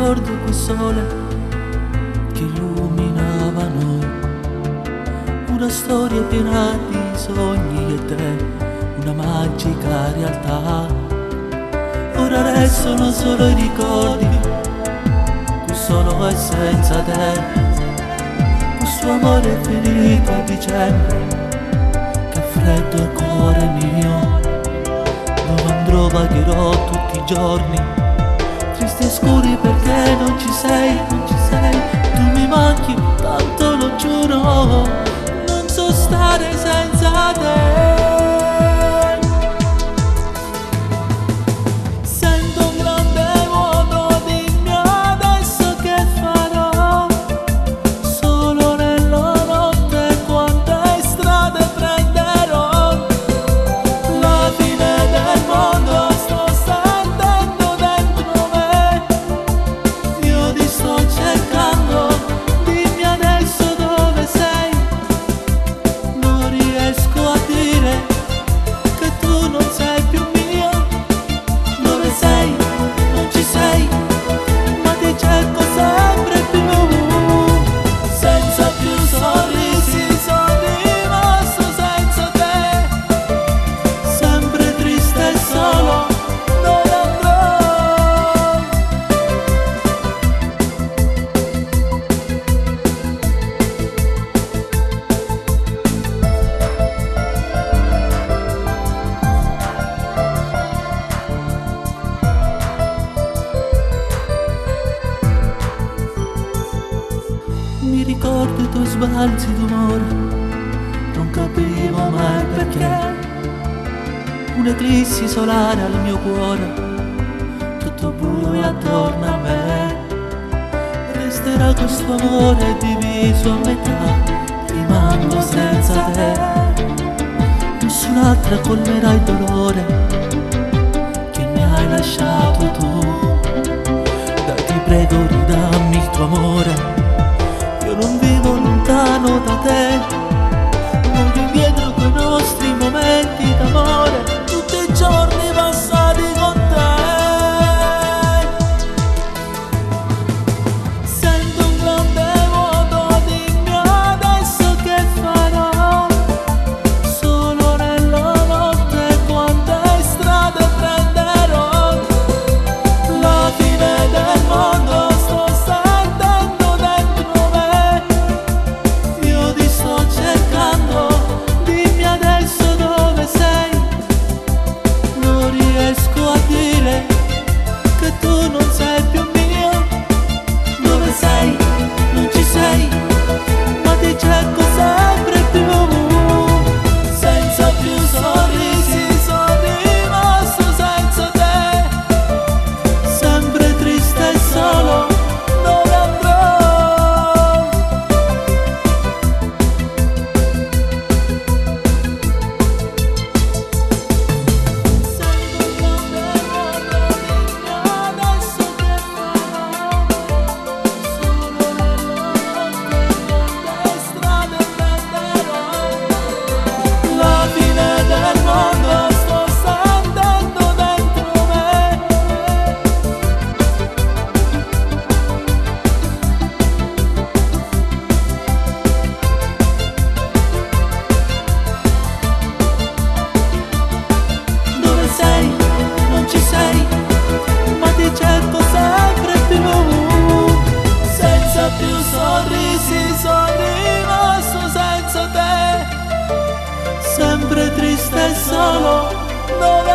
ricordo quel sole che illuminava noi, una storia piena di sogni e te, una magica realtà. Ora restano solo i ricordi, qui solo e senza te, questo amore finito a dicembre che freddo il cuore mio. Dove andrò vagherò tutti i giorni, tristi e scuri perché non ci sei, tu mi manchi tanto, lo giuro, non so stare senza te. Sento un grande vuoto, dimmi adesso che farò, solo nella notte quante strade prenderò, la fine del mondo sto sentendo dentro me, io ti sto cercando, dimmi adesso dove sei, non riesco a dire che tu non sei più mia, dove sei, non ci sei, ma ti cerco sempre più, senza più sorrisi, sono rimasto senza te, sempre triste e solo, dove andrò? Mi ricordo i tuoi sbalzi d'umore, non capivo mai perché, un'eclissi solare al mio cuore, tutto buio attorno a me, resterà questo amore diviso a metà, rimango senza te, nessun'altra colmerà il dolore che mi hai lasciato tu, dai ti prego ridammi il tuo amore. Io non vivo lontano da te, voglio indietro quei nostri momenti d'amore, tutti i giorni passati con te. Sento un grande vuoto, dimmi adesso che farò, solo nella notte quante strade prenderò, la fine del mondo sto sentendo dentro me, io ti sto cercando, dimmi adesso dove sei, non riesco a dire che tu non sei più mia, dove sei, non ci sei, ma ti cerco sempre più, senza più sorrisi, sono rimasto senza te, sempre triste e solo, dove andrò? Sento un grande vuoto, dimmi adesso che farò, solo nella notte quante strade prenderò, la fine del mondo sto sentendo dentro me. Dove sei, non ci sei, ma ti cerco sempre più, senza più sorrisi, sono rimasto senza te, sempre triste e solo, dove